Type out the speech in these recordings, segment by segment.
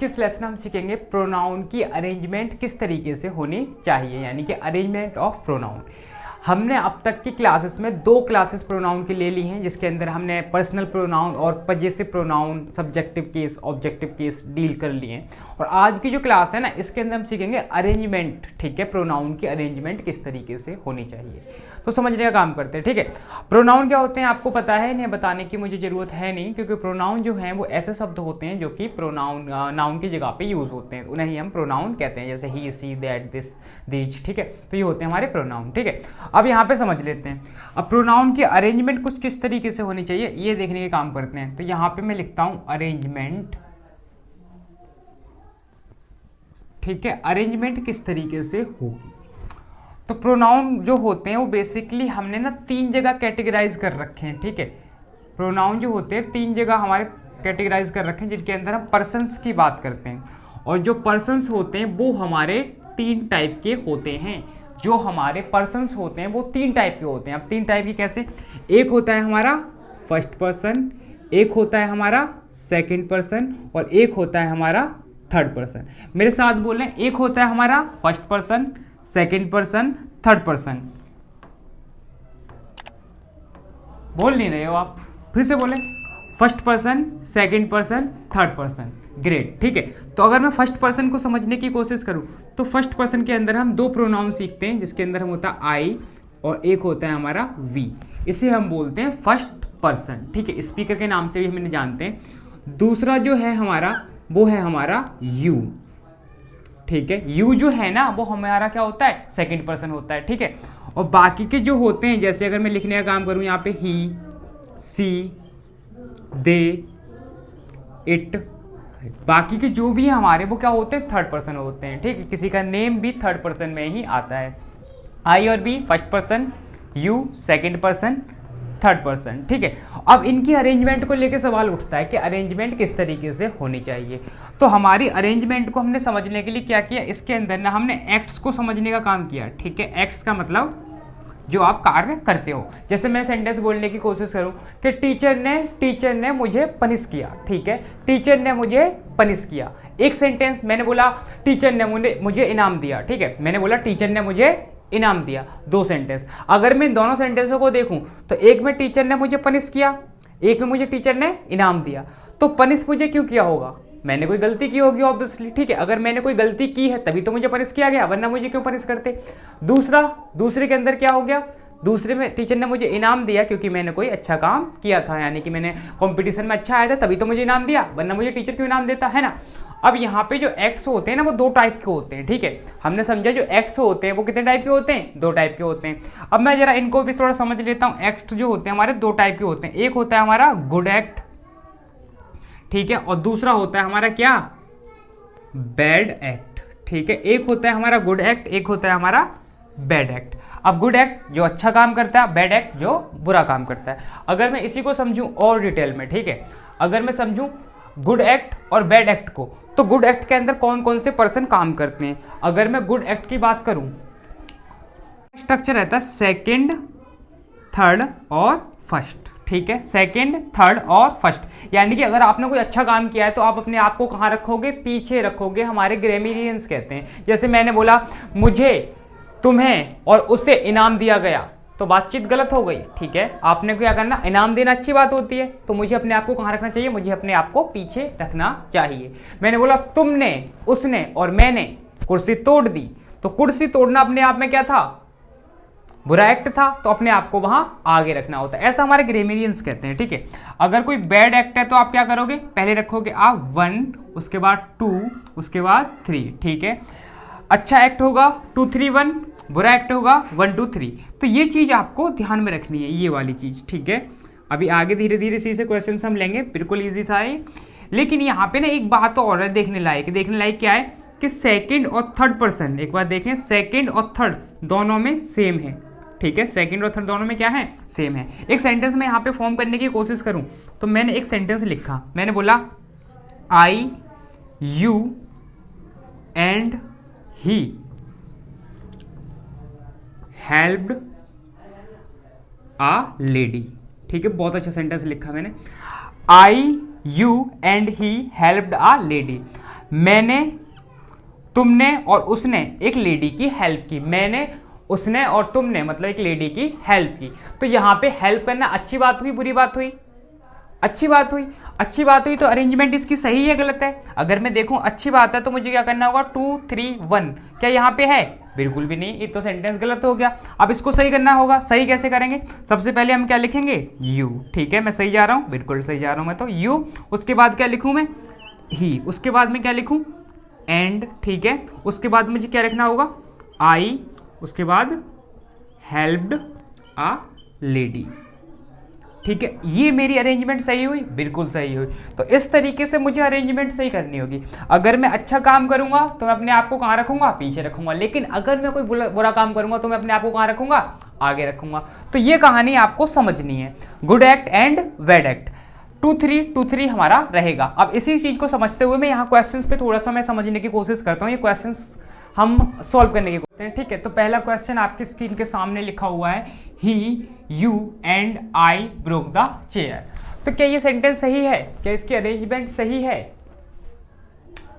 के इस लेसन हम सीखेंगे प्रोनाउन की अरेंजमेंट किस तरीके से होनी चाहिए, यानी कि अरेंजमेंट ऑफ प्रोनाउन। हमने अब तक की क्लासेस में 2 क्लासेस प्रोनाउन की ले ली हैं, जिसके अंदर हमने पर्सनल प्रोनाउन और possessive pronoun, subjective case, objective case deal कर लिए हैं। और आज की जो क्लास है ना, इसके अंदर हम सीखेंगे अरेंजमेंट, ठीक है, प्रोनाउन की अरेंजमेंट किस तरीके से होनी चाहिए। तो समझने का काम करते हैं, ठीक है। प्रोनाउन क्या होते हैं आपको पता है, इन्हें बताने की मुझे जरूरत है नहीं, क्योंकि प्रोनाउन जो हैं वो ऐसे शब्द होते हैं जो कि प्रोनाउन नाउन की जगह पे यूज होते हैं, उन्हें ही हम प्रोनाउन कहते हैं, जैसे ही, सी, दैट, दिस, दीज, ठीक है। तो ये होते हैं हमारे प्रोनाउन, ठीक है। अब यहाँ पे समझ लेते हैं, अब प्रोनाउन की अरेंजमेंट कुछ किस तरीके से होनी चाहिए ये देखने के काम करते हैं। तो यहाँ पे मैं लिखता हूं अरेंजमेंट, ठीक है, अरेंजमेंट किस तरीके से होगी। तो प्रोनाउन जो होते हैं वो बेसिकली हमने ना 3 जगह कैटेगराइज कर रखे हैं, ठीक है। प्रोनाउन जो होते हैं 3 जगह हमारे कैटेगराइज कर रखे हैं, जिनके अंदर हम पर्सन्स की बात करते हैं। और जो पर्सन्स होते हैं वो हमारे 3 टाइप के होते हैं। जो हमारे पर्सन्स होते हैं वो 3 टाइप के होते हैं। अब 3 टाइप के कैसे, एक होता है हमारा फर्स्ट पर्सन, एक होता है हमारा सेकंड पर्सन, और एक होता है हमारा थर्ड पर्सन। मेरे साथ बोलें, एक होता है हमारा first person, second person, third person. बोल नहीं रहे हो आप, फिर से बोलें, first person, second person, third person. Great, ठीक है। तो अगर मैं फर्स्ट पर्सन को समझने की कोशिश करूं तो फर्स्ट पर्सन के अंदर हम 2 प्रोनाउन सीखते हैं, जिसके अंदर हम होता है आई और एक होता है हमारा वी। इसे हम बोलते हैं फर्स्ट पर्सन, ठीक है। स्पीकर के नाम से भी हम इन्हें जानते हैं। दूसरा जो है हमारा वो है हमारा यू, ठीक है। यू जो है ना वो हमारा क्या होता है, सेकंड पर्सन होता है, ठीक है। और बाकी के जो होते हैं, जैसे अगर मैं लिखने का काम करूं यहाँ पे ही, सी, दे, इट, बाकी के जो भी है हमारे वो क्या होते हैं, थर्ड पर्सन होते हैं, ठीक है। किसी का नेम भी थर्ड पर्सन में ही आता है। आई और we first person, you second person, third person, ठीक है। अब इनकी अरेंजमेंट को लेकर सवाल उठता है कि अरेंजमेंट किस तरीके से होनी चाहिए। तो हमारी अरेंजमेंट को हमने समझने के लिए क्या किया, इसके अंदर ना हमने एक्ट्स को समझने का काम किया, ठीक है। एक्ट्स का मतलब जो आप कार्य करते हो। जैसे मैं सेंटेंस बोलने की कोशिश करूं कि टीचर ने मुझे पनिश किया, ठीक है। टीचर ने मुझे पनिश किया। एक सेंटेंस मैंने बोला टीचर ने मुझे इनाम दिया, ठीक है। मैंने बोला टीचर ने मुझे इनाम दिया, 2 सेंटेंस। अगर मैं दोनों सेंटेंसों को देखूं तो एक में टीचर ने मुझे पनिश किया, एक में मुझे टीचर ने इनाम दिया। तो पनिश मुझे क्यों किया होगा, मैंने कोई गलती की होगी ऑब्वियसली, ठीक है। अगर मैंने कोई गलती की है तभी तो मुझे पनिश किया गया, वरना मुझे क्यों पनिश करते। दूसरे के अंदर क्या हो गया, दूसरे में टीचर ने मुझे इनाम दिया क्योंकि मैंने कोई अच्छा काम किया था, यानी कि मैंने कंपटीशन में अच्छा आया था तभी तो मुझे इनाम दिया, वरना मुझे टीचर क्यों इनाम देता, है ना। अब यहाँ पे जो एक्ट्स होते हैं ना वो 2 टाइप के होते हैं, ठीक है। हमने समझा जो एक्ट्स होते हैं वो कितने टाइप के होते हैं, 2 टाइप के होते हैं। अब मैं जरा इनको भी थोड़ा समझ लेता हूँ। एक्ट्स जो होते हैं हमारे 2 टाइप के होते हैं। एक होता है हमारा गुड एक्ट, ठीक है, और दूसरा होता है हमारा क्या, बैड एक्ट, ठीक है। एक होता है हमारा गुड एक्ट, एक होता है हमारा बैड एक्ट। अब गुड एक्ट जो अच्छा काम करता है, बैड एक्ट जो बुरा काम करता है। अगर मैं इसी को समझूं और डिटेल में, ठीक है, अगर मैं समझूं गुड एक्ट और बैड एक्ट को, तो गुड एक्ट के अंदर कौन कौन से पर्सन काम करते हैं। अगर मैं गुड एक्ट की बात करूं, स्ट्रक्चर रहता है सेकंड, थर्ड और फर्स्ट, ठीक है। सेकंड, थर्ड और फर्स्ट, यानी कि अगर आपने कोई अच्छा काम किया है तो आप अपने आप को कहाँ रखोगे, पीछे रखोगे। हमारे ग्रामेरियंस कहते हैं, जैसे मैंने बोला मुझे, तुम्हें और उससे इनाम दिया गया, तो बातचीत गलत हो गई, ठीक है। आपने क्या करना, इनाम देना अच्छी बात होती है, तो मुझे अपने आप को कहाँ रखना चाहिए, मुझे अपने आप को पीछे रखना चाहिए। मैंने बोला तुमने, उसने और मैंने कुर्सी तोड़ दी, तो कुर्सी तोड़ना अपने आप में क्या था, बुरा एक्ट था, तो अपने आप को वहां आगे रखना होता है। ऐसा हमारे ग्रामेरियंस कहते हैं, ठीक है। अगर कोई बैड एक्ट है तो आप क्या करोगे, पहले रखोगे आप 1, उसके बाद 2, उसके बाद 3, ठीक है। अच्छा एक्ट होगा 2 3 1, बुरा एक्ट होगा 1 2 3। तो ये चीज आपको ध्यान में रखनी है, ये वाली चीज, ठीक है। अभी आगे धीरे धीरे इसी से क्वेश्चन हम लेंगे, बिल्कुल ईजी था ये। लेकिन यहाँ पे ना एक बात और है देखने लायक क्या है कि सेकंड और थर्ड पर्सन, एक बार देखें, सेकंड और थर्ड दोनों में सेम है, ठीक है। सेकंड और थर्ड दोनों में क्या है, सेम है। एक सेंटेंस में यहाँ पे फॉर्म करने की कोशिश करूं तो मैंने एक सेंटेंस लिखा, मैंने बोला I, you and he helped a lady, ठीक है। बहुत अच्छा सेंटेंस लिखा मैंने, I, you and he helped a lady. मैंने, तुमने और उसने एक लेडी की हेल्प की। मैंने, उसने और तुमने मतलब एक लेडी की हेल्प की। तो यहाँ पे हेल्प करना अच्छी बात हुई, बुरी बात हुई? अच्छी बात हुई। अच्छी बात हुई तो अरेंजमेंट इसकी सही है गलत है? अगर मैं देखूं अच्छी बात है तो मुझे क्या करना होगा, 2 3 1 क्या यहाँ पे है? बिल्कुल भी नहीं, ये तो सेंटेंस गलत हो गया। अब इसको सही करना होगा। सही कैसे करेंगे? सबसे पहले हम क्या लिखेंगे, यू। ठीक है, मैं सही जा रहा हूँ, बिल्कुल सही जा रहा हूँ मैं तो, यू। उसके बाद क्या लिखूँ मैं, ही। उसके बाद में क्या लिखूँ, एंड। ठीक है, उसके बाद मुझे क्या लिखना होगा, आई। उसके बाद हेल्प्ड अ लेडी। ठीक है, ये मेरी अरेंजमेंट सही हुई, बिल्कुल सही हुई। तो इस तरीके से मुझे अरेंजमेंट सही करनी होगी। अगर मैं अच्छा काम करूंगा तो मैं अपने आप को कहाँ रखूंगा, पीछे रखूंगा। लेकिन अगर मैं कोई बुरा काम करूंगा तो मैं अपने आप को कहाँ रखूंगा, आगे रखूंगा। तो ये कहानी आपको समझनी है, good act and bad act. 2 3 हमारा रहेगा। अब इसी चीज को समझते हुए मैं यहाँ क्वेश्चंस पे थोड़ा सा मैं समझने की कोशिश करता हूँ। ये क्वेश्चंस हम सॉल्व करने की कोशिश हैं। ठीक है, तो पहला क्वेश्चन आपकी स्क्रीन के सामने लिखा हुआ है, he, you and I broke the chair. तो क्या ये सेंटेंस सही है? क्या इसकी अरेंजमेंट सही है?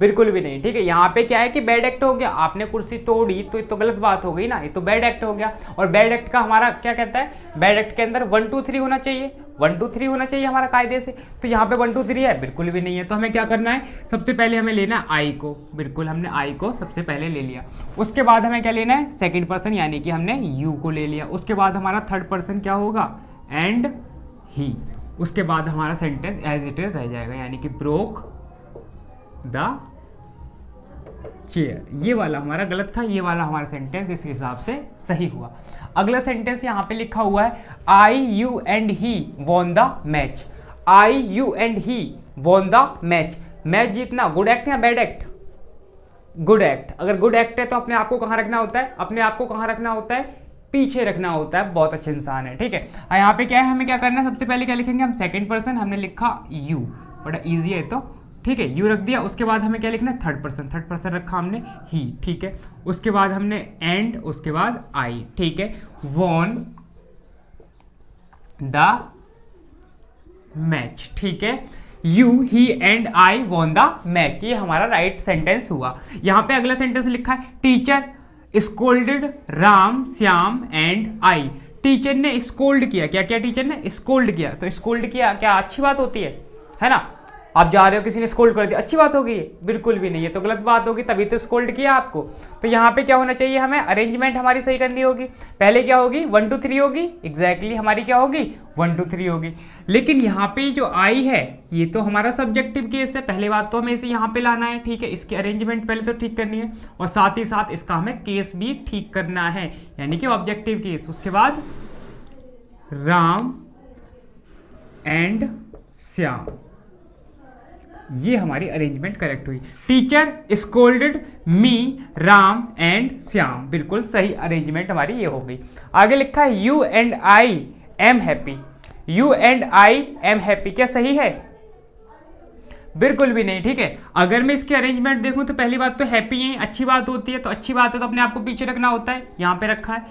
बिल्कुल भी नहीं। ठीक है, यहाँ पे क्या है कि बैड एक्ट हो गया, आपने कुर्सी तोड़ी तो ये तो गलत बात हो गई ना, ये तो बैड एक्ट हो गया। और बैड एक्ट का हमारा क्या कहता है, बैड एक्ट के अंदर 1 2 3 होना चाहिए, 1 2 3 होना चाहिए हमारा कायदे से। तो यहाँ पे 1 2 3 है, बिल्कुल भी नहीं है। तो हमें क्या करना है, सबसे पहले हमें लेना है आई को। बिल्कुल, हमने आई को सबसे पहले ले लिया। उसके बाद हमें क्या लेना है, सेकेंड पर्सन, यानी कि हमने यू को ले लिया। उसके बाद हमारा थर्ड पर्सन क्या होगा, एंड ही। उसके बाद हमारा सेंटेंस एज इट इज रह जाएगा, यानी कि ब्रोक द चेयर। ये वाला हमारा गलत था, ये वाला हमारा सेंटेंस इस हिसाब से सही हुआ। अगला सेंटेंस यहाँ पे लिखा हुआ है, I you and he won the match. I you and he won the match. Match जीतना गुड एक्ट या बैड एक्ट? Good act. अगर गुड एक्ट है तो अपने आप को कहाँ रखना होता है, अपने आप को कहाँ रखना होता है, पीछे रखना होता है। बहुत अच्छे इंसान है। ठीक है, यहाँ पे क्या है, हमें क्या करना है, सबसे पहले क्या लिखेंगे हम, सेकेंड पर्सन। हमने लिखा यू, बड़ा ईजी है तो। ठीक है, यू रख दिया। उसके बाद हमें क्या लिखना है, थर्ड पर्सन। थर्ड पर्सन रखा हमने ही। ठीक है, उसके बाद हमने एंड, उसके बाद आई। ठीक है, वॉन द मैच। ठीक है, you, he and I von the match. ये हमारा राइट सेंटेंस हुआ। यहां पे अगला सेंटेंस लिखा है, teacher scolded Ram Shyam and I. Teacher ने स्कोल्ड किया। क्या किया, टीचर ने स्कोल्ड किया। तो स्कोल्ड किया क्या अच्छी बात होती है ना? आप जा रहे हो, किसी ने स्कोल्ड कर दिया, अच्छी बात होगी? बिल्कुल भी नहीं है, तो गलत बात होगी, तभी तो स्कोल्ड किया आपको। तो यहाँ पे क्या होना चाहिए, हमें अरेंजमेंट हमारी सही करनी होगी। पहले क्या होगी, 1 2 3 होगी, एग्जैक्टली हमारी क्या होगी, 1 2 3 होगी। लेकिन यहाँ पे जो आई है, ये तो हमारा सब्जेक्टिव केस है। पहले बात तो हमें इसे यहाँ पे लाना है। ठीक है, इसकी अरेंजमेंट पहले तो ठीक करनी है, और साथ ही साथ इसका हमें केस भी ठीक करना है, यानी कि ऑब्जेक्टिव केस। उसके बाद राम एंड श्याम, ये हमारी अरेंजमेंट करेक्ट हुई। Teacher scolded me Ram and Shyam, बिल्कुल सही अरेंजमेंट हमारी ये हो गई। आगे लिखा है, you and I am happy. You and I am happy, क्या सही है? बिल्कुल भी नहीं। ठीक है, अगर मैं इसकी अरेंजमेंट देखूं तो पहली बात तो हैप्पी है, अच्छी बात होती है, तो अच्छी बात है तो अपने आप को पीछे रखना होता है। यहाँ पे रखा है,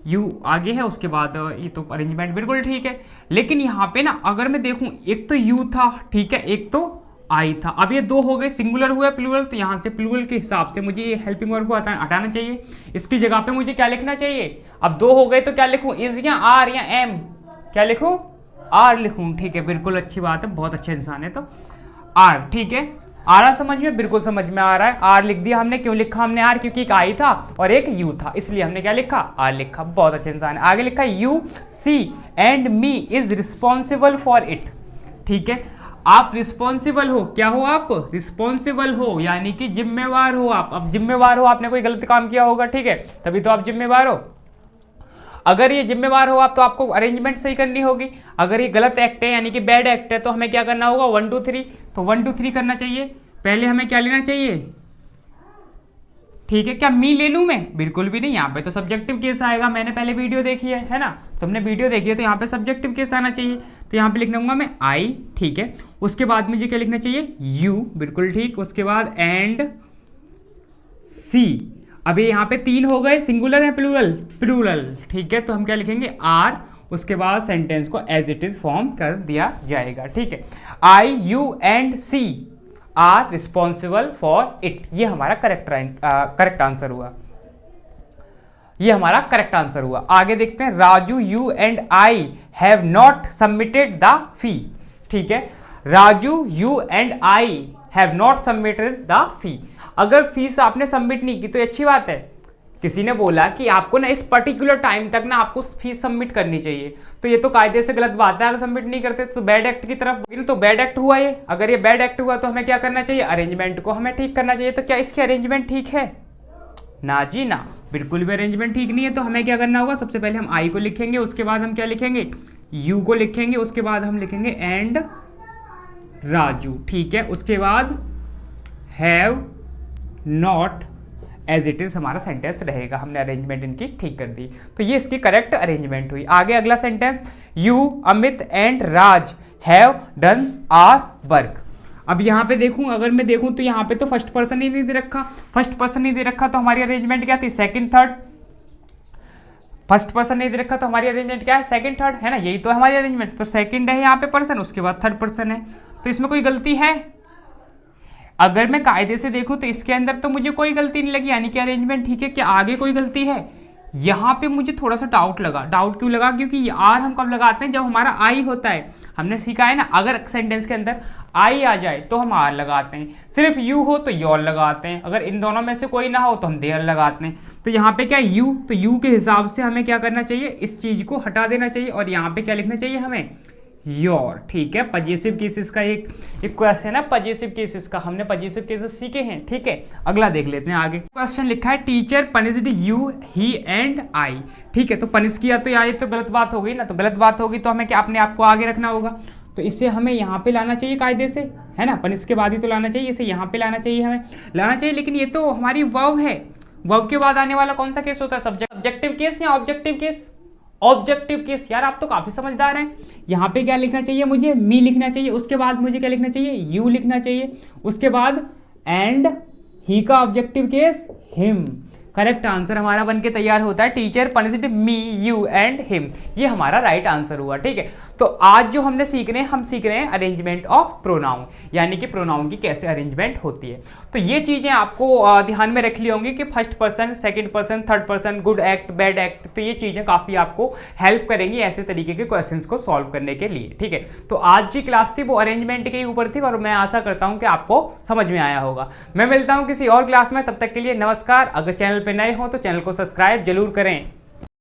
यू आगे है, उसके बाद ये तो अरेंजमेंट बिल्कुल ठीक है। लेकिन यहाँ पे ना अगर मैं देखूं, एक तो यू था, ठीक है, एक तो आई था। अब ये दो हो गए, सिंगुलर हुआ प्लूरल, तो यहाँ से प्लूरल के हिसाब से मुझे ये हेल्पिंग वर्ब को हटाना चाहिए। इसकी जगह पे मुझे क्या लिखना चाहिए, अब दो हो गए तो क्या लिखूं, इज या आर या एम? क्या लिखूं, आर लिखूं। ठीक है, बिल्कुल अच्छी बात है, बहुत अच्छे इंसान है तो आर। ठीक है, आ रहा समझ में, बिल्कुल समझ में आ रहा है। आर लिख दिया हमने। क्यों लिखा हमने आर, क्योंकि एक आई था और एक यू था, इसलिए हमने क्या लिखा, आर लिखा। बहुत अच्छे इंसान है। आगे लिखा, you see and me is responsible for it. ठीक है, आप रिस्पॉन्सिबल हो, क्या हो आप, रिस्पॉन्सिबल हो, यानी कि जिम्मेवार हो आप। अब जिम्मेवार हो, आपने कोई गलत काम किया होगा, ठीक है, तभी तो आप जिम्मेवार हो। अगर ये जिम्मेवार हो आप, तो आपको अरेंजमेंट सही करनी होगी। अगर ये गलत एक्ट है, यानी कि बैड एक्ट है, तो हमें क्या करना होगा, 1 2 3। तो 1 2 3 करना चाहिए। पहले हमें क्या लेना चाहिए, ठीक है, क्या मी ले लूं मैं? बिल्कुल भी नहीं, यहाँ पे तो सब्जेक्टिव केस आएगा। मैंने पहले वीडियो देखी है ना, तुमने वीडियो देखी है, तो यहाँ पे सब्जेक्टिव केस आना चाहिए। तो यहाँ पे लिखना होगा मैं आई। ठीक है, उसके बाद मुझे क्या लिखना चाहिए, यू, बिल्कुल ठीक। उसके बाद एंड सी। अभी यहाँ पे 3 हो गए, सिंगुलर है प्लूरल, प्लूरल। ठीक है, तो हम क्या लिखेंगे, आर। उसके बाद सेंटेंस को एज इट इज फॉर्म कर दिया जाएगा। ठीक है, I you and she are responsible for it. ये हमारा करेक्ट आंसर हुआ, ये हमारा करेक्ट आंसर हुआ। आगे देखते हैं, Raju you and I have not submitted the fee. ठीक है, Raju you and I have not submitted the fee. अगर फीस आपने सबमिट नहीं की तो अच्छी बात है। किसी ने बोला कि आपको ना इस पर्टिकुलर टाइम तक ना आपको फीस सबमिट करनी चाहिए, तो ये तो कायदे से गलत बात है। अगर सबमिट नहीं करते तो बैड एक्ट की तरफ, तो बैड एक्ट हुआ ये। अगर ये बैड एक्ट हुआ तो हमें क्या करना चाहिए, अरेंजमेंट को हमें ठीक करना चाहिए। तो क्या इसकी अरेंजमेंट ठीक है? ना जी ना, बिल्कुल भी अरेंजमेंट ठीक नहीं है। तो हमें क्या करना होगा, सबसे पहले हम आई को लिखेंगे, उसके बाद हम क्या लिखेंगे, यू को लिखेंगे, उसके बाद हम लिखेंगे एंड राजू। ठीक है, उसके बाद have not as it is हमारा सेंटेंस रहेगा। हमने अरेंजमेंट इनकी ठीक कर दी, तो ये इसकी करेक्ट अरेंजमेंट हुई। आगे अगला sentence, you Amit and Raj have done our work. अब यहाँ पे देखूं, अगर मैं देखूं तो यहाँ पे तो फर्स्ट पर्सन ही नहीं दे रखा। फर्स्ट पर्सन नहीं दे रखा तो हमारी अरेंजमेंट क्या थी, सेकंड थर्ड। फर्स्ट पर्सन नहीं दे रखा तो हमारी अरेंजमेंट क्या है, सेकंड थर्ड, है ना, यही तो हमारी अरेंजमेंट। तो सेकंड है यहाँ पे पर्सन, उसके बाद थर्ड पर्सन है। तो इसमें कोई गलती है? अगर मैं कायदे से देखूं तो इसके अंदर तो मुझे कोई गलती नहीं लगी, यानी कि अरेंजमेंट ठीक है। क्या आगे कोई गलती है? यहाँ पे मुझे थोड़ा सा डाउट लगा। डाउट क्यों लगा? क्योंकि आर हम कब लगाते हैं, जब हमारा आई होता है। हमने सीखा है ना, अगर सेंटेंस के अंदर आई आ जाए तो हम आर लगाते हैं, सिर्फ यू हो तो योर लगाते हैं, अगर इन दोनों में से कोई ना हो तो हम देयर लगाते हैं। तो यहाँ पे क्या यू, तो यू के हिसाब से हमें क्या करना चाहिए, इस चीज को हटा देना चाहिए और यहाँ पे क्या लिखना चाहिए हमें, योर। ठीक है, पजेसिव केसेस का एक क्वेश्चन है ना, पजेसिव केसेस का, हमने पजेसिव केसेस सीखे हैं। ठीक है, अगला देख लेते हैं। आगे क्वेश्चन लिखा है, teacher punished you he and I. ठीक है, तो पनिश किया तो यार ये तो गलत बात हो गई ना, तो गलत बात होगी तो हमें क्या अपने आप को आगे रखना होगा। तो इससे हमें यहाँ पे लाना चाहिए कायदे से, है ना, पनिश के बाद ही तो लाना चाहिए, इसे यहाँ पे लाना चाहिए, हमें लाना चाहिए। लेकिन ये तो हमारी वर्ब है, वर्ब के बाद आने वाला कौन सा केस होता है, सब्जेक्टिव केस या ऑब्जेक्टिव केस? Objective case. यार आप तो काफी समझदार हैं। यहाँ पे क्या लिखना चाहिए मुझे, मी लिखना चाहिए, उसके बाद मुझे क्या लिखना चाहिए, यू लिखना चाहिए, उसके बाद एंड ही का objective case him. Correct answer हमारा बनके तैयार होता है, teacher punished me you and him. ये हमारा राइट आंसर हुआ। ठीक है, तो आज जो हमने सीख रहे हैं, हम सीख रहे हैं अरेंजमेंट ऑफ प्रोनाउन, यानी कि प्रोनाउन की कैसे अरेंजमेंट होती है। तो ये चीजें आपको ध्यान में रख ली होंगी कि first person, second person, third person, good act, bad act. तो ये चीजें काफी आपको हेल्प करेंगी ऐसे तरीके के क्वेश्चंस को सॉल्व करने के लिए। ठीक है, तो आज की क्लास थी वो अरेंजमेंट के ऊपर थी और मैं आशा करता हूं कि आपको समझ में आया होगा। मैं मिलता हूं किसी और क्लास में, तब तक के लिए नमस्कार। अगर चैनल पर नए हो तो चैनल को सब्सक्राइब जरूर करें।